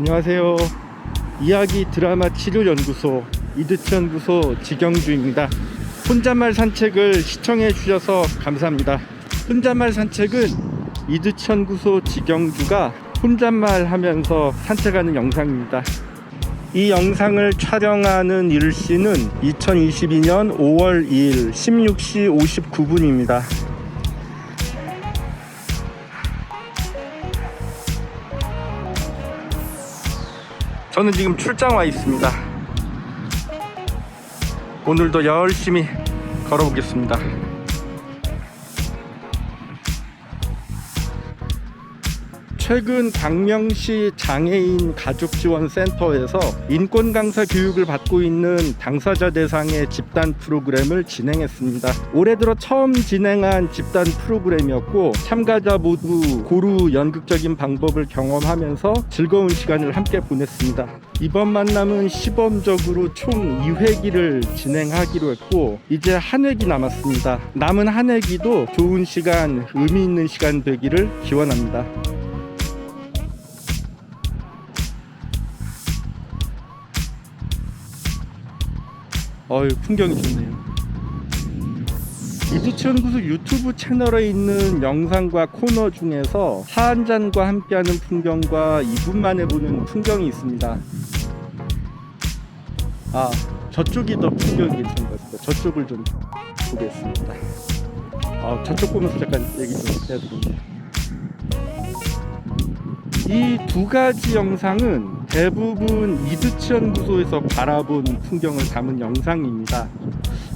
안녕하세요. 이야기 드라마 치료연구소 이드치연구소 지경주입니다. 혼잣말 산책을 시청해 주셔서 감사합니다. 혼잣말 산책은 이드치연구소 지경주가 혼잣말 하면서 산책하는 영상입니다. 이 영상을 촬영하는 일시는 2022년 5월 2일 16시 59분입니다. 저는 지금 출장 와 있습니다. 오늘도 열심히 걸어보겠습니다. 최근 광명시 장애인 가족지원센터에서 인권 강사 교육을 받고 있는 당사자 대상의 집단 프로그램을 진행했습니다. 올해 들어 처음 진행한 집단 프로그램이었고 참가자 모두 고루 연극적인 방법을 경험하면서 즐거운 시간을 함께 보냈습니다. 이번 만남은 시범적으로 총 2회기를 진행하기로 했고 이제 한 회기 남았습니다. 남은 한 회기도 좋은 시간, 의미 있는 시간 되기를 기원합니다. 풍경이 좋네요. 이드치연구소 유튜브 채널에 있는 영상과 코너 중에서 차 한잔과 함께하는 풍경과 2분 만에 보는 풍경이 있습니다. 저쪽이 더 풍경이 괜찮은 것 같습니다. 저쪽을 좀 보겠습니다. 저쪽 보면서 잠깐 얘기 좀 해야 되겠네요. 이 두 가지 영상은 대부분 이드치연구소에서 바라본 풍경을 담은 영상입니다.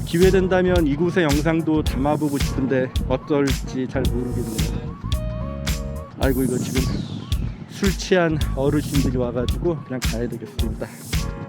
기회 된다면 이곳의 영상도 담아보고 싶은데 어떨지 잘 모르겠네요. 아이고, 이거 지금 술 취한 어르신들이 와가지고 그냥 가야 되겠습니다.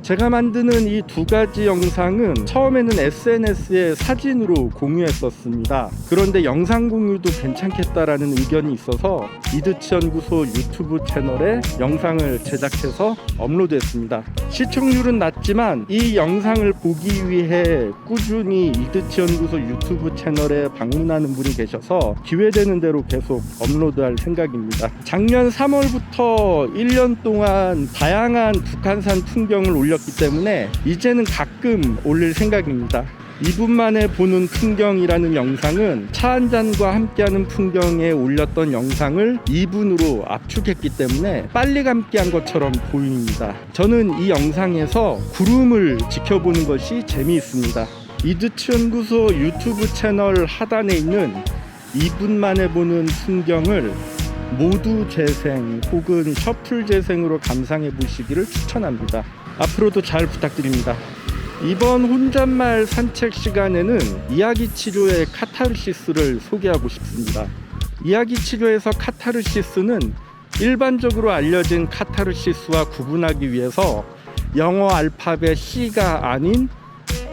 제가 만드는 이 두 가지 영상은 처음에는 SNS에 사진으로 공유했었습니다. 그런데 영상 공유도 괜찮겠다라는 의견이 있어서 이드치연구소 유튜브 채널에 영상을 제작해서 업로드했습니다. 시청률은 낮지만 이 영상을 보기 위해 꾸준히 이드치연구소 유튜브 채널에 방문하는 분이 계셔서 기회되는 대로 계속 업로드할 생각입니다. 작년 3월부터 1년 동안 다양한 북한산 풍경을 올렸기 때문에 이제는 가끔 올릴 생각입니다. 2분 만에 보는 풍경이라는 영상은 차 한잔과 함께하는 풍경에 올렸던 영상을 2분으로 압축했기 때문에 빨리 감기한 것처럼 보입니다. 저는 이 영상에서 구름을 지켜보는 것이 재미있습니다. 이드치연구소 유튜브 채널 하단에 있는 2분 만에 보는 풍경을 모두 재생 혹은 셔플 재생으로 감상해 보시기를 추천합니다. 앞으로도 잘 부탁드립니다. 이번 혼잣말 산책 시간에는 이야기 치료의 카타르시스를 소개하고 싶습니다. 이야기 치료에서 카타르시스는 일반적으로 알려진 카타르시스와 구분하기 위해서 영어 알파벳 C가 아닌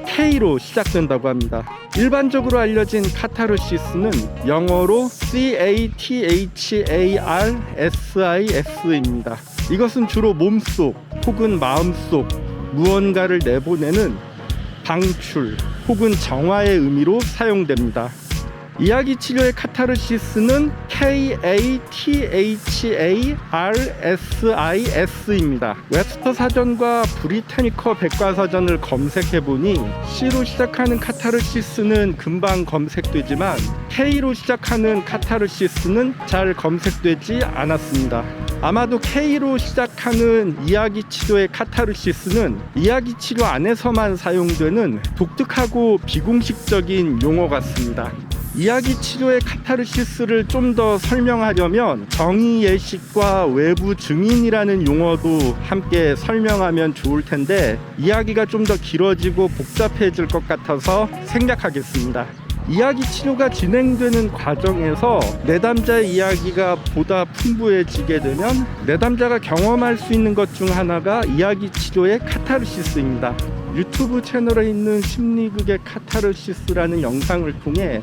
K로 시작된다고 합니다. 일반적으로 알려진 카타르시스는 영어로 CATHARSIS입니다. 이것은 주로 몸속 혹은 마음속 무언가를 내보내는 방출 혹은 정화의 의미로 사용됩니다. 이야기 치료의 카타르시스는 KATHARSIS입니다. 웹스터 사전과 브리타니커 백과사전을 검색해보니 C로 시작하는 카타르시스는 금방 검색되지만 K로 시작하는 카타르시스는 잘 검색되지 않았습니다. 아마도 K로 시작하는 이야기 치료의 카타르시스는 이야기 치료 안에서만 사용되는 독특하고 비공식적인 용어 같습니다. 이야기 치료의 카타르시스를 좀 더 설명하려면 정의 예식과 외부 증인이라는 용어도 함께 설명하면 좋을 텐데 이야기가 좀 더 길어지고 복잡해질 것 같아서 생략하겠습니다. 이야기 치료가 진행되는 과정에서 내담자의 이야기가 보다 풍부해지게 되면 내담자가 경험할 수 있는 것 중 하나가 이야기 치료의 카타르시스입니다. 유튜브 채널에 있는 심리극의 카타르시스라는 영상을 통해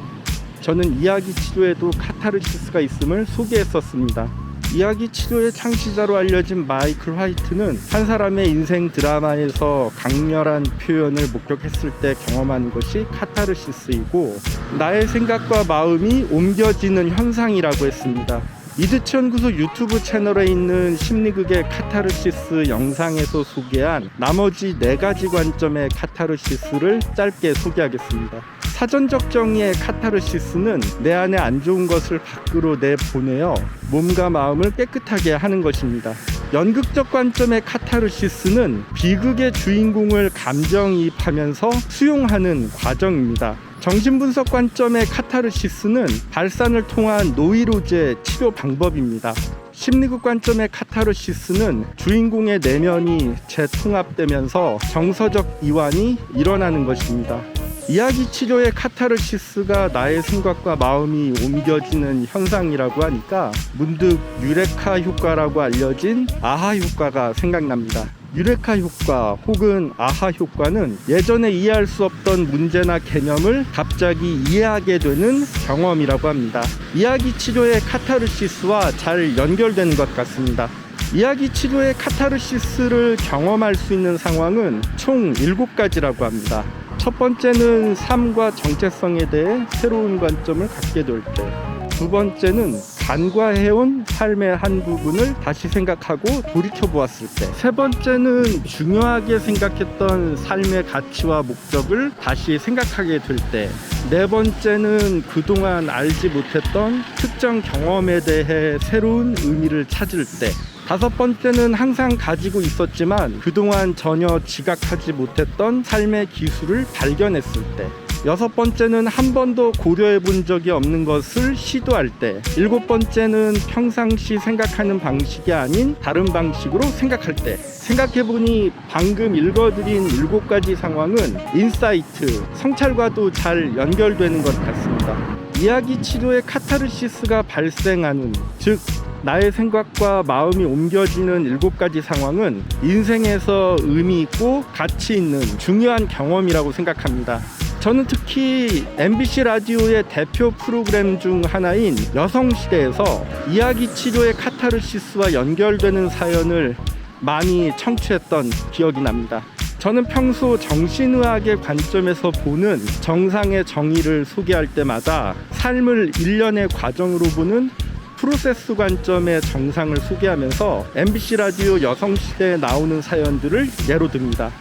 저는 이야기 치료에도 카타르시스가 있음을 소개했었습니다. 이야기 치료의 창시자로 알려진 마이클 화이트는 한 사람의 인생 드라마에서 강렬한 표현을 목격했을 때 경험하는 것이 카타르시스이고 나의 생각과 마음이 옮겨지는 현상이라고 했습니다. 이드치연구소 유튜브 채널에 있는 심리극의 카타르시스 영상에서 소개한 나머지 4가지 관점의 카타르시스를 짧게 소개하겠습니다. 사전적 정의의 카타르시스는 내 안에 안 좋은 것을 밖으로 내보내어 몸과 마음을 깨끗하게 하는 것입니다. 연극적 관점의 카타르시스는 비극의 주인공을 감정이입하면서 수용하는 과정입니다. 정신분석 관점의 카타르시스는 발산을 통한 노이로제 치료 방법입니다. 심리극 관점의 카타르시스는 주인공의 내면이 재통합되면서 정서적 이완이 일어나는 것입니다. 이야기 치료의 카타르시스가 나의 생각과 마음이 옮겨지는 현상이라고 하니까 문득 유레카 효과라고 알려진 아하 효과가 생각납니다. 유레카 효과 혹은 아하 효과는 예전에 이해할 수 없던 문제나 개념을 갑자기 이해하게 되는 경험이라고 합니다. 이야기 치료의 카타르시스와 잘 연결되는 것 같습니다. 이야기 치료의 카타르시스를 경험할 수 있는 상황은 총 7가지라고 합니다. 첫 번째는 삶과 정체성에 대해 새로운 관점을 갖게 될 때, 두 번째는 간과해온 삶의 한 부분을 다시 생각하고 돌이켜보았을 때, 세 번째는 중요하게 생각했던 삶의 가치와 목적을 다시 생각하게 될 때, 네 번째는 그동안 알지 못했던 특정 경험에 대해 새로운 의미를 찾을 때, 다섯 번째는 항상 가지고 있었지만 그동안 전혀 지각하지 못했던 삶의 기술을 발견했을 때, 여섯 번째는 한 번도 고려해 본 적이 없는 것을 시도할 때, 일곱 번째는 평상시 생각하는 방식이 아닌 다른 방식으로 생각할 때. 생각해보니 방금 읽어드린 7가지 상황은 인사이트, 성찰과도 잘 연결되는 것 같습니다. 이야기 치료의 카타르시스가 발생하는, 즉 나의 생각과 마음이 옮겨지는 7가지 상황은 인생에서 의미 있고 가치 있는 중요한 경험이라고 생각합니다. 저는 특히 MBC 라디오의 대표 프로그램 중 하나인 여성시대에서 이야기 치료의 카타르시스와 연결되는 사연을 많이 청취했던 기억이 납니다. 저는 평소 정신의학의 관점에서 보는 정상의 정의를 소개할 때마다 삶을 일련의 과정으로 보는 프로세스 관점의 정상을 소개하면서 MBC 라디오 여성시대에 나오는 사연들을 예로 듭니다.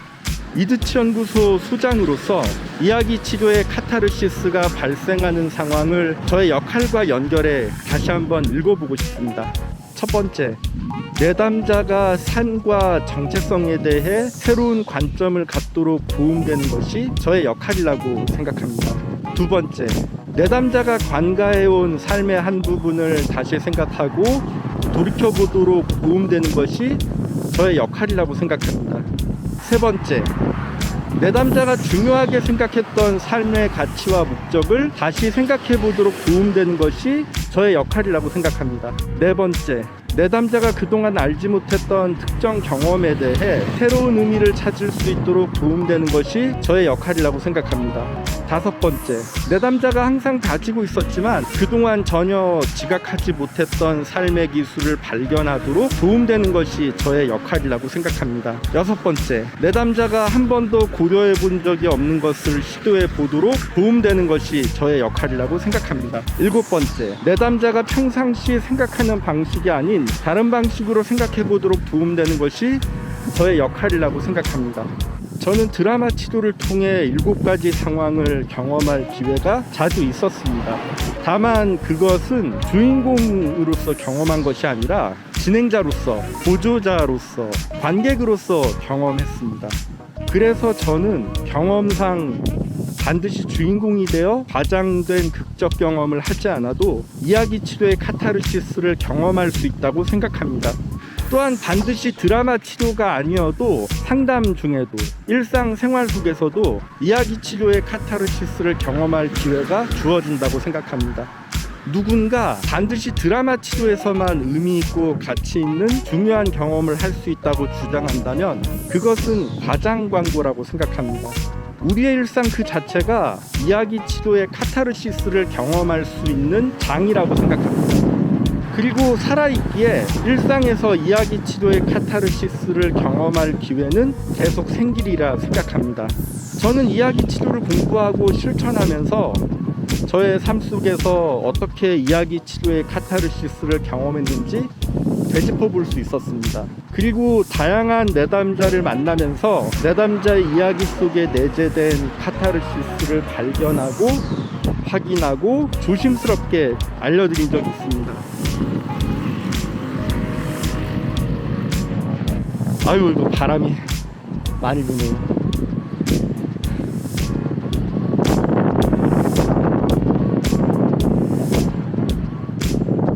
이드치연구소 소장으로서 이야기 치료의 카타르시스가 발생하는 상황을 저의 역할과 연결해 다시 한번 읽어보고 싶습니다. 첫 번째, 내담자가 삶과 정체성에 대해 새로운 관점을 갖도록 도움되는 것이 저의 역할이라고 생각합니다. 두 번째, 내담자가 관가해온 삶의 한 부분을 다시 생각하고 돌이켜보도록 도움되는 것이 저의 역할이라고 생각합니다. 세 번째, 내담자가 중요하게 생각했던 삶의 가치와 목적을 다시 생각해보도록 도움되는 것이 저의 역할이라고 생각합니다. 네 번째, 내담자가 그동안 알지 못했던 특정 경험에 대해 새로운 의미를 찾을 수 있도록 도움되는 것이 저의 역할이라고 생각합니다. 다섯 번째, 내담자가 항상 가지고 있었지만 그동안 전혀 지각하지 못했던 삶의 기술을 발견하도록 도움되는 것이 저의 역할이라고 생각합니다. 여섯 번째, 내담자가 한 번도 고려해 본 적이 없는 것을 시도해 보도록 도움되는 것이 저의 역할이라고 생각합니다. 일곱 번째, 내담자가 평상시 생각하는 방식이 아닌 다른 방식으로 생각해 보도록 도움되는 것이 저의 역할이라고 생각합니다. 저는 드라마 치료를 통해 7가지 상황을 경험할 기회가 자주 있었습니다. 다만 그것은 주인공으로서 경험한 것이 아니라 진행자로서, 보조자로서, 관객으로서 경험했습니다. 그래서 저는 경험상 반드시 주인공이 되어 과장된 극적 경험을 하지 않아도 이야기 치료의 카타르시스를 경험할 수 있다고 생각합니다. 또한 반드시 드라마 치료가 아니어도 상담 중에도 일상생활 속에서도 이야기 치료의 카타르시스를 경험할 기회가 주어진다고 생각합니다. 누군가 반드시 드라마 치료에서만 의미 있고 가치 있는 중요한 경험을 할 수 있다고 주장한다면 그것은 과장 광고라고 생각합니다. 우리의 일상 그 자체가 이야기 치료의 카타르시스를 경험할 수 있는 장이라고 생각합니다. 그리고 살아있기에 일상에서 이야기 치료의 카타르시스를 경험할 기회는 계속 생기리라 생각합니다. 저는 이야기 치료를 공부하고 실천하면서 저의 삶 속에서 어떻게 이야기 치료의 카타르시스를 경험했는지 되짚어 볼 수 있었습니다. 그리고 다양한 내담자를 만나면서 내담자의 이야기 속에 내재된 카타르시스를 발견하고 확인하고 조심스럽게 알려드린 적이 있습니다. 아유, 이거 바람이 많이 부네요.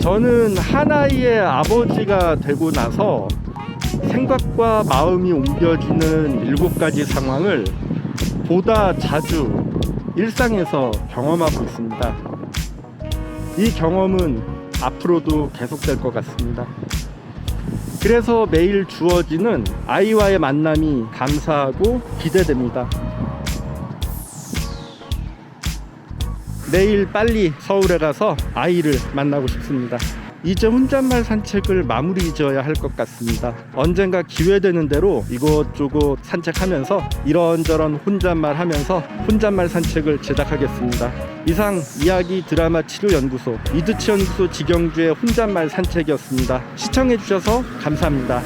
저는 하나의 아버지가 되고 나서 생각과 마음이 옮겨지는 7가지 상황을 보다 자주 일상에서 경험하고 있습니다. 이 경험은 앞으로도 계속될 것 같습니다. 그래서 매일 주어지는 아이와의 만남이 감사하고 기대됩니다. 내일 빨리 서울에 가서 아이를 만나고 싶습니다. 이제 혼잣말 산책을 마무리 지어야 할 것 같습니다. 언젠가 기회되는 대로 이곳저곳 산책하면서 이런저런 혼잣말 하면서 혼잣말 산책을 제작하겠습니다. 이상 이야기 드라마 치료 연구소 이두치 연구소 직영주의 혼잣말 산책이었습니다. 시청해 주셔서 감사합니다.